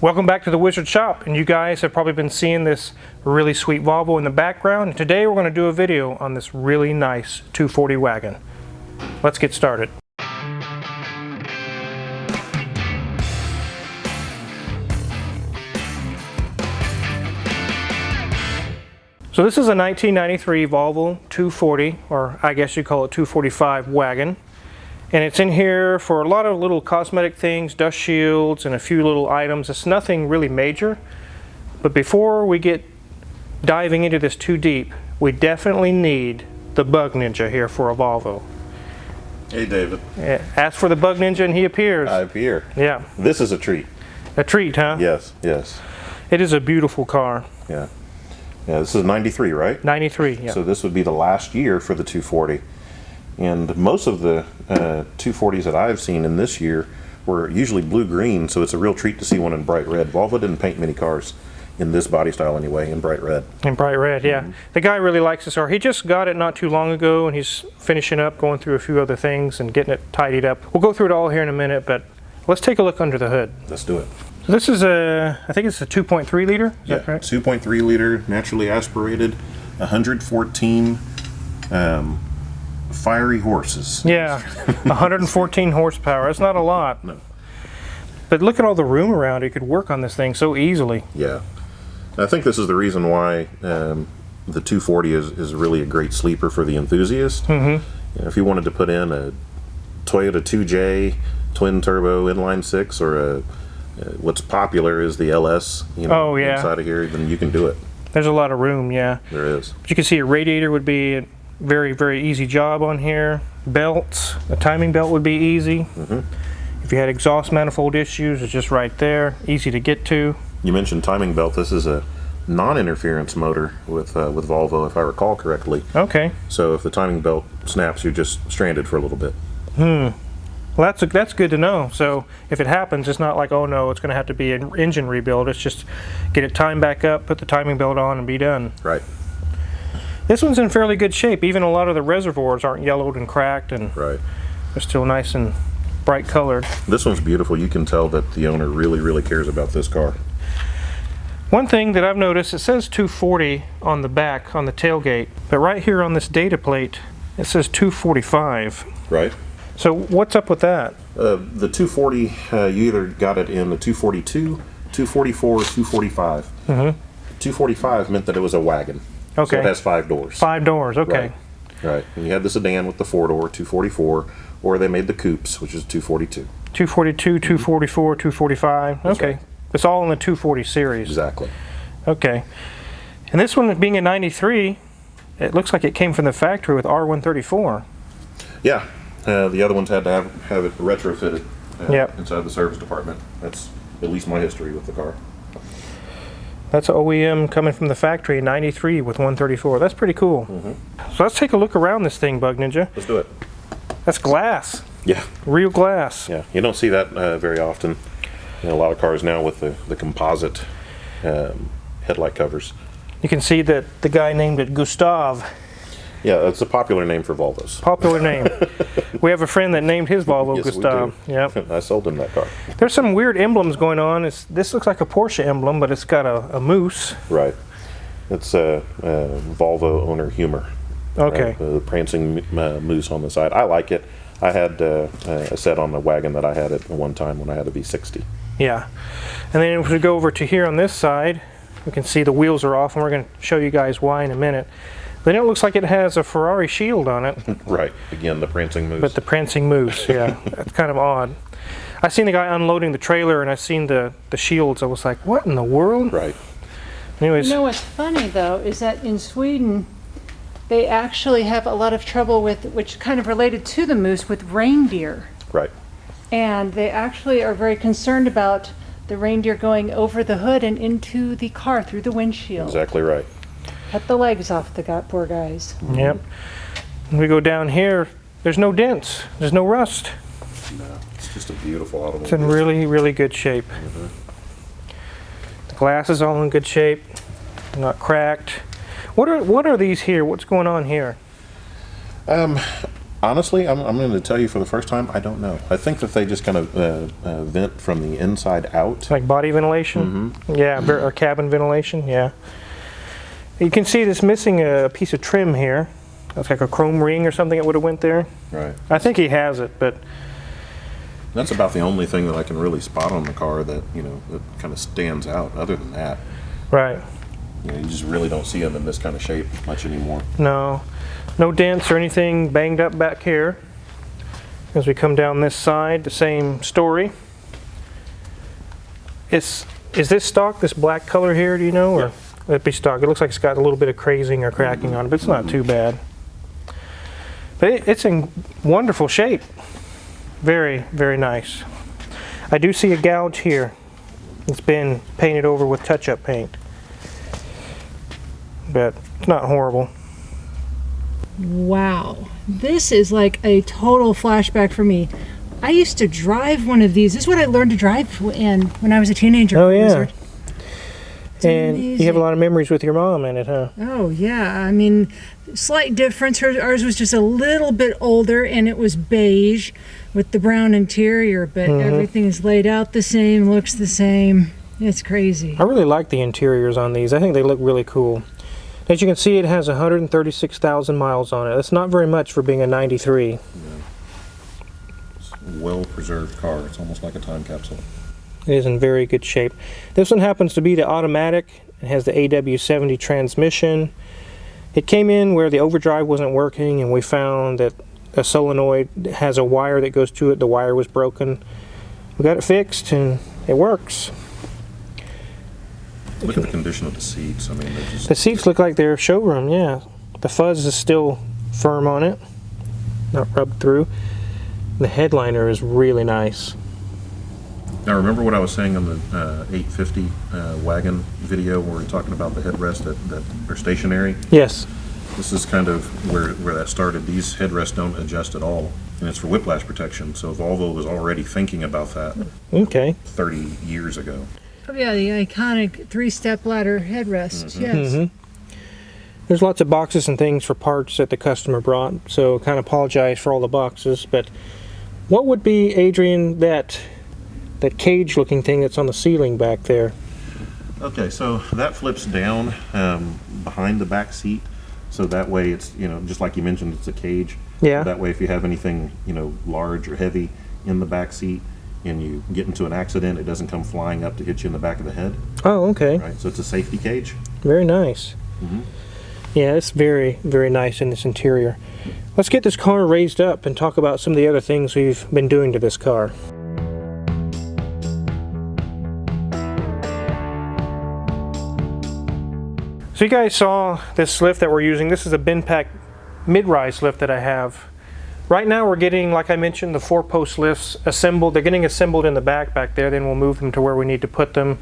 Welcome back to the Wizard Shop, and you guys have probably been seeing this really sweet Volvo in the background. And today we're going to do a video on this really nice 240 wagon. Let's get started. So this is a 1993 Volvo 240, or I guess you call it 245 wagon. And it's in here for a lot of little cosmetic things, dust shields, and a few little items. It's nothing really major. But before we get diving into this too deep, we definitely need the Bug Ninja here for a Volvo. Hey, David. Ask for the Bug Ninja and he appears. I appear. Yeah. This is a treat. A treat, huh? Yes, yes. It is a beautiful car. Yeah. Yeah, this is 93, right? 93, yeah. So this would be the last year for the 240. And most of the 240s that I've seen in this year were usually blue-green, so it's a real treat to see one in bright red. Volvo didn't paint many cars in this body style anyway, in bright red. In bright red, yeah. The guy really likes this car. He just got it not too long ago, and he's finishing up, going through a few other things and getting it tidied up. We'll go through it all here in a minute, but let's take a look under the hood. Let's do it. So this is I think it's a 2.3 liter, is that correct? 2.3 liter, naturally aspirated, 114 fiery horses. Yeah, 114 horsepower. That's not a lot. No. But look at all the room around it. You could work on this thing so easily. Yeah. I think this is the reason why the 240 is really a great sleeper for the enthusiast. Mm-hmm. You know, if you wanted to put in a Toyota 2J twin turbo inline six, or what's popular is the LS, you know, inside of here, then you can do it. There's a lot of room, yeah. There is. But you can see a radiator would be a very, very easy job on here. Belts, a timing belt would be easy. Mm-hmm. If you had exhaust manifold issues, it's just right there, easy to get to. You mentioned timing belt. This is a non-interference motor with Volvo, if I recall correctly. Okay. So if the timing belt snaps, you're just stranded for a little bit. Well, that's good to know. So if it happens, it's not like, oh no, it's going to have to be an engine rebuild. It's just get it timed back up, put the timing belt on, and be done. Right. This one's in fairly good shape. Even a lot of the reservoirs aren't yellowed and cracked, and they're still nice and bright colored. This one's beautiful. You can tell that the owner really, really cares about this car. One thing that I've noticed, it says 240 on the back, on the tailgate, but right here on this data plate, it says 245. Right. So what's up with that? The 240, you either got it in the 242, 244, or 245. Mm-hmm. 245 meant that it was a wagon. Okay. So it has 5 doors. 5 doors, okay. Right. And you had the sedan with the 4-door, 244, or they made the coupes, which is 242. 242, 244, 245. Okay. Right. It's all in the 240 series. Exactly. Okay. And this one being a 93, it looks like it came from the factory with R134. Yeah. The other ones had to have it retrofitted inside the service department. That's at least my history with the car. That's an OEM coming from the factory, 93 with 134. That's pretty cool. Mm-hmm. So let's take a look around this thing, Bug Ninja. Let's do it. That's glass. Yeah. Real glass. Yeah. You don't see that very often. You know, a lot of cars now with the composite headlight covers. You can see that the guy named it Gustav. Yeah, it's a popular name for Volvos. Popular name. We have a friend that named his Volvo Gustav. Yep. I sold him that car. There's some weird emblems going on. This looks like a Porsche emblem, but it's got a moose. Right. It's a Volvo owner humor. Okay. The prancing moose on the side. I like it. I had a set on the wagon that I had at one time when I had a V60. Yeah. And then if we go over to here on this side, we can see the wheels are off, and we're going to show you guys why in a minute. Then it looks like it has a Ferrari shield on it. Right. Again, the prancing moose. But the prancing moose, yeah. That's kind of odd. I seen the guy unloading the trailer, and I seen the shields. I was like, what in the world? Right. Anyways. You know what's funny, though, is that in Sweden, they actually have a lot of trouble with, which kind of related to the moose, with reindeer. Right. And they actually are very concerned about the reindeer going over the hood and into the car through the windshield. Exactly right. Cut the legs off the poor guys. Yep. When we go down here, there's no dents. There's no rust. No, it's just a beautiful automobile. It's in really, really good shape. Mm-hmm. The glass is all in good shape. Not cracked. What are these here? What's going on here? Honestly, I'm going to tell you for the first time, I don't know. I think that they just kind of vent from the inside out. Like body ventilation? Yeah, or cabin ventilation, yeah. You can see this missing a piece of trim here. That's like a chrome ring or something that would have went there. Right. I think he has it, but... That's about the only thing that I can really spot on the car that, you know, that kind of stands out. Other than that, right. You know, you just really don't see them in this kind of shape much anymore. No. No dents or anything banged up back here. As we come down this side, the same story. Is this stock, this black color here, do you know? Or Yeah. It'd be stock. It looks like it's got a little bit of crazing or cracking on it, but it's not too bad. But it's in wonderful shape. Very, very nice. I do see a gouge here. It's been painted over with touch-up paint. But it's not horrible. Wow, this is like a total flashback for me. I used to drive one of these. This is what I learned to drive in when I was a teenager. Oh yeah. And you have a lot of memories with your mom in it, huh? Oh yeah, I mean, slight difference. Ours was just a little bit older, and it was beige with the brown interior, but everything is laid out the same, looks the same. It's crazy. I really like the interiors on these. I think they look really cool. As you can see, it has 136,000 miles on it. That's not very much for being a 93. Yeah. It's a well-preserved car. It's almost like a time capsule. It is in very good shape. This one happens to be the automatic. It has the AW70 transmission. It came in where the overdrive wasn't working, and we found that a solenoid has a wire that goes to it. The wire was broken. We got it fixed, and it works. Look at the condition of the seats. I mean, they're just... The seats look like they're showroom, yeah. The fuzz is still firm on it, not rubbed through. The headliner is really nice. Now, remember what I was saying on the 850 wagon video where we were talking about the headrests that are stationary? Yes. This is kind of where that started. These headrests don't adjust at all, and it's for whiplash protection. So Volvo was already thinking about that 30 years ago. Oh yeah, the iconic three-step ladder headrests, yes. There's lots of boxes and things for parts that the customer brought, so kind of apologize for all the boxes, but what would be, Adrian, that cage-looking thing that's on the ceiling back there? Okay, so that flips down behind the back seat, so that way it's, you know, just like you mentioned, it's a cage. Yeah. That way if you have anything, you know, large or heavy in the back seat, and you get into an accident, it doesn't come flying up to hit you in the back of the head. Oh, okay. Right, so it's a safety cage. Very nice. Yeah, it's very, very nice in this interior. Let's get this car raised up and talk about some of the other things we've been doing to this car. So you guys saw this lift that we're using. This is a Benpack mid-rise lift that I have. Right now we're getting, like I mentioned, the 4-post lifts assembled. They're getting assembled in the back there, then we'll move them to where we need to put them.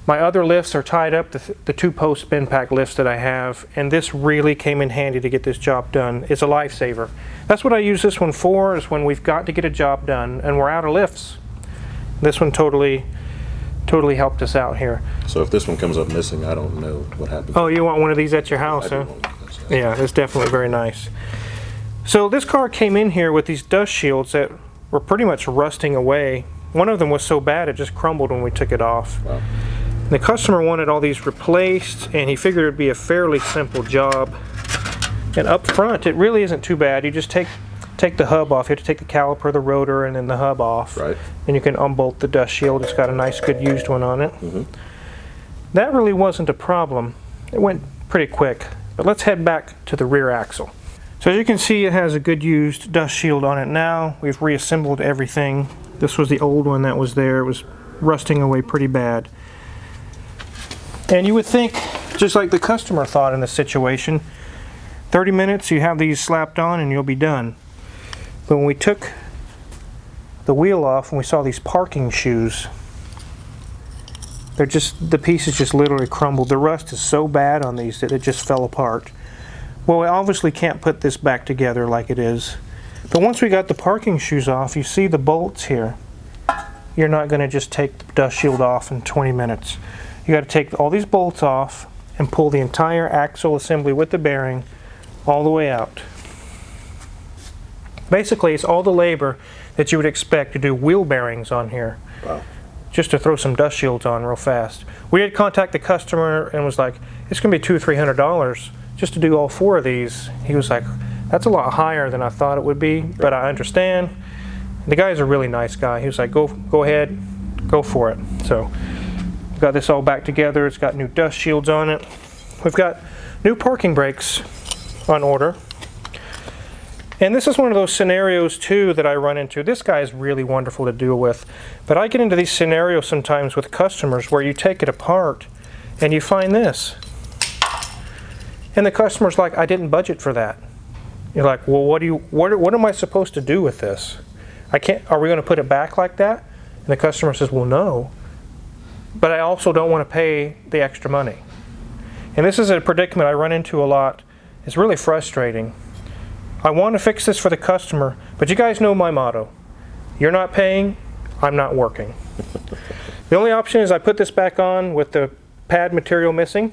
My other lifts are tied up, the 2-post Benpack lifts that I have, and this really came in handy to get this job done. It's a lifesaver. That's what I use this one for, is when we've got to get a job done and we're out of lifts. This one totally helped us out here. So if this one comes up missing, I don't know what happens. Oh, you want one of these at your house, huh? Yeah, it's definitely very nice. So this car came in here with these dust shields that were pretty much rusting away. One of them was so bad it just crumbled when we took it off. Wow. The customer wanted all these replaced, and he figured it'd be a fairly simple job. And up front, it really isn't too bad. You just take the hub off. You have to take the caliper, the rotor, and then the hub off. Right. And you can unbolt the dust shield. It's got a nice, good used one on it. That really wasn't a problem. It went pretty quick. But let's head back to the rear axle. So as you can see, it has a good used dust shield on it now. We've reassembled everything. This was the old one that was there. It was rusting away pretty bad. And you would think, just like the customer thought in this situation, 30 minutes, you have these slapped on and you'll be done. But when we took the wheel off and we saw these parking shoes, the pieces just literally crumbled. The rust is so bad on these that it just fell apart. Well, we obviously can't put this back together like it is. But once we got the parking shoes off, you see the bolts here. You're not going to just take the dust shield off in 20 minutes. You got to take all these bolts off and pull the entire axle assembly with the bearing all the way out. Basically, it's all the labor that you would expect to do wheel bearings on here. Wow. Just to throw some dust shields on real fast. We did contact the customer and was like, it's going to be $200 or $300 just to do all 4 of these. He was like, that's a lot higher than I thought it would be, but I understand. The guy's a really nice guy. He was like, go ahead, go for it. So we've got this all back together. It's got new dust shields on it. We've got new parking brakes on order. And this is one of those scenarios too that I run into. This guy is really wonderful to deal with. But I get into these scenarios sometimes with customers where you take it apart and you find this. And the customer's like, I didn't budget for that. You're like, well, what am I supposed to do with this? Are we going to put it back like that? And the customer says, well, no. But I also don't want to pay the extra money. And this is a predicament I run into a lot. It's really frustrating. I want to fix this for the customer, but you guys know my motto. You're not paying, I'm not working. The only option is I put this back on with the pad material missing,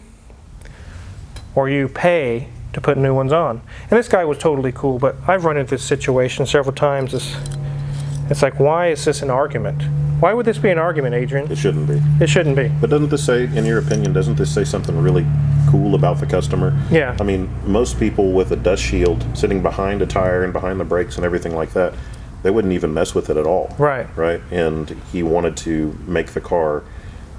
or you pay to put new ones on. And this guy was totally cool, but I've run into this situation several times. It's like, why is this an argument? Why would this be an argument, Adrian? It shouldn't be. It shouldn't be. But doesn't this say, in your opinion, doesn't this say something really cool about the customer? Yeah. I mean, most people with a dust shield sitting behind a tire and behind the brakes and everything like that, they wouldn't even mess with it at all. Right. Right. And he wanted to make the car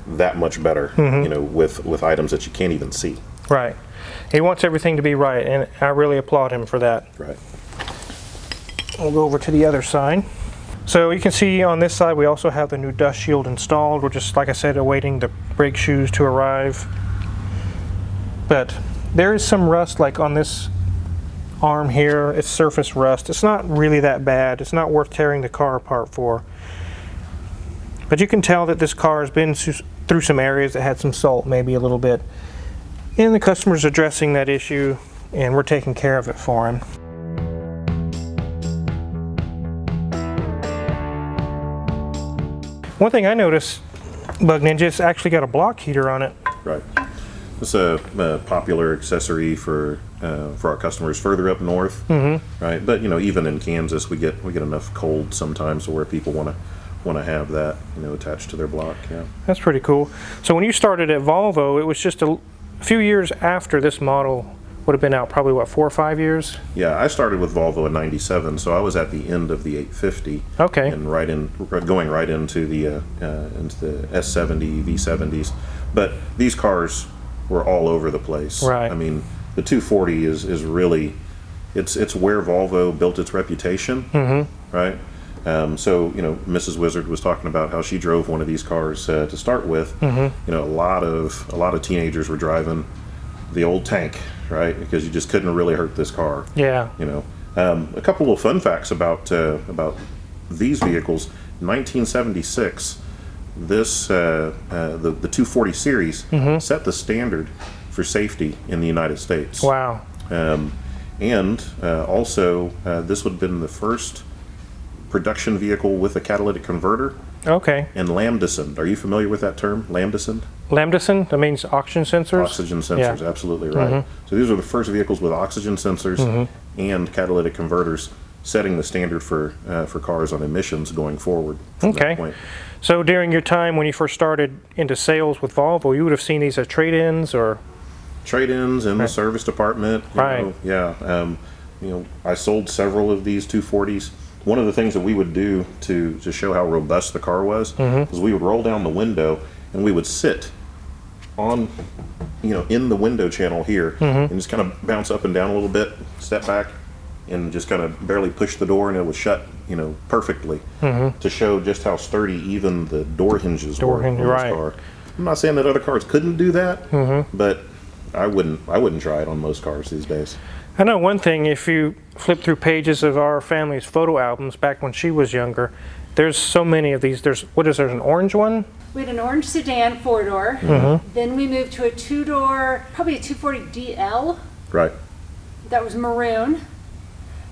that much better, you know, with items that you can't even see. Right. He wants everything to be right, and I really applaud him for that. Right. We'll go over to the other side. So you can see on this side we also have the new dust shield installed. We're just, like I said, awaiting the brake shoes to arrive. But there is some rust, like on this arm here. It's surface rust. It's not really that bad. It's not worth tearing the car apart for. But you can tell that this car has been through some areas that had some salt, maybe a little bit. And the customer's addressing that issue, and we're taking care of it for him. One thing I noticed, Bug Ninja, it's actually got a block heater on it. Right. It's a popular accessory for our customers further up north, right? But you know, even in Kansas, we get enough cold sometimes where people want to have that, you know, attached to their block. Yeah, that's pretty cool. So when you started at Volvo, it was just a few years after this model would have been out, probably what, 4 or 5 years? Yeah, I started with Volvo in '97, so I was at the end of the 850. Okay. And going right into the S70, V70s. But these cars were all over the place. Right. I mean, the 240 is really, it's where Volvo built its reputation, right? So, you know, Mrs. Wizard was talking about how she drove one of these cars to start with. You know, a lot of teenagers were driving the old tank, right? Because you just couldn't really hurt this car. Yeah. You know, a couple of fun facts about these vehicles. 1976, this the 240 series set the standard for safety in the United States. Wow. And also, this would have been the first production vehicle with a catalytic converter. Okay. And lambdasoned. Are you familiar with that term, lambdasoned? Lambdasoned? That means oxygen sensors? Oxygen sensors, yeah. Absolutely right. So these are the first vehicles with oxygen sensors and catalytic converters, setting the standard for cars on emissions going forward from that point. So during your time when you first started into sales with Volvo, you would have seen these as trade-ins or? Trade-ins in the service department. You right. know, yeah. You know, I sold several of these 240s. One of the things that we would do to show how robust the car was we would roll down the window and we would sit on, you know, in the window channel here and just kind of bounce up and down a little bit, step back, and just kind of barely push the door and it would shut, you know, perfectly to show just how sturdy even the door hinges were on this car. I'm not saying that other cars couldn't do that, but I wouldn't try it on most cars these days. I know one thing, if you flip through pages of our family's photo albums back when she was younger, there's so many of these. There's an orange one? We had an orange sedan 4-door. Then we moved to a 2-door, probably a 240 DL. Right. That was maroon.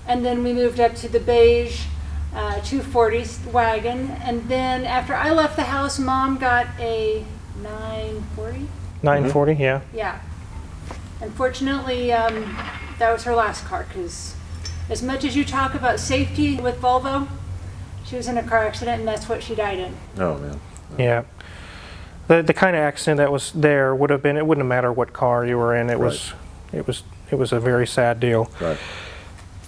And then we moved up to the beige 240 wagon. And then after I left the house, Mom got a 940. 940, yeah. Yeah. Unfortunately, that was her last car because as much as you talk about safety with Volvo, she was in a car accident and that's what she died in. Oh man. Yeah. The kind of accident that was there would have been, it wouldn't matter what car you were in. It was a very sad deal. Right.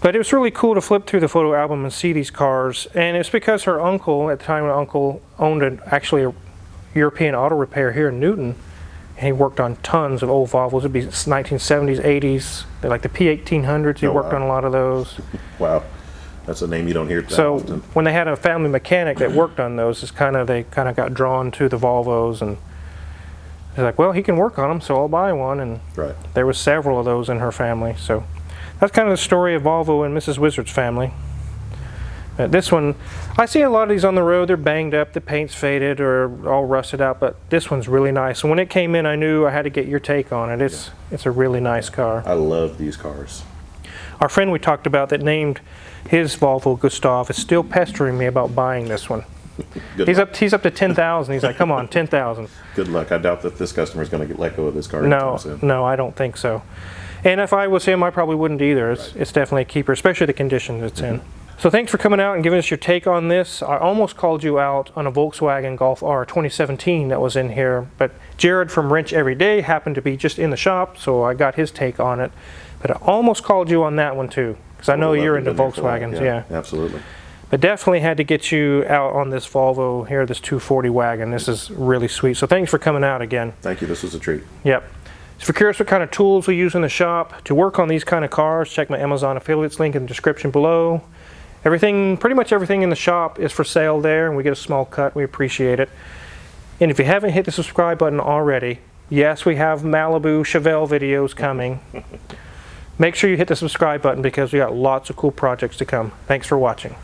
But it was really cool to flip through the photo album and see these cars. And it's because her uncle, at the time, her uncle owned actually a European auto repair here in Newton. And he worked on tons of old Volvos. It'd be 1970s, 80s. They're like the P1800s. He worked on a lot of those. Wow. That's a name you don't hear that so often. When they had a family mechanic that worked on those, they kind of got drawn to the Volvos, and they're like, well, he can work on them, so I'll buy one. And right. There was several of those in her family. So that's kind of the story of Volvo and Mrs. Wizard's family. This one, I see a lot of these on the road. They're banged up, the paint's faded or all rusted out, but this one's really nice. And when it came in, I knew I had to get your take on it. It's a really nice car. I love these cars. Our friend we talked about that named his Volvo Gustav is still pestering me about buying this one. He's up to 10,000. He's like, come on, 10,000. Good luck. I doubt that this customer is going to let go of this car anytime soon. No, I don't think so. And if I was him, I probably wouldn't either. It's definitely a keeper, especially the condition it's in. So thanks for coming out and giving us your take on this. I almost called you out on a Volkswagen Golf R 2017 that was in here, but Jared from Wrench Every Day happened to be just in the shop, so I got his take on it. But I almost called you on that one too, because I know you're into Volkswagens. Yeah, absolutely. But definitely had to get you out on this Volvo here, this 240 wagon. This is really sweet. So thanks for coming out again. Thank you. This was a treat. Yep. So if you're curious what kind of tools we use in the shop to work on these kind of cars, check my Amazon affiliates link in the description below. Pretty much everything in the shop is for sale there, and we get a small cut. We appreciate it. And if you haven't hit the subscribe button already, yes, we have Malibu Chevelle videos coming. Make sure you hit the subscribe button because we got lots of cool projects to come. Thanks for watching.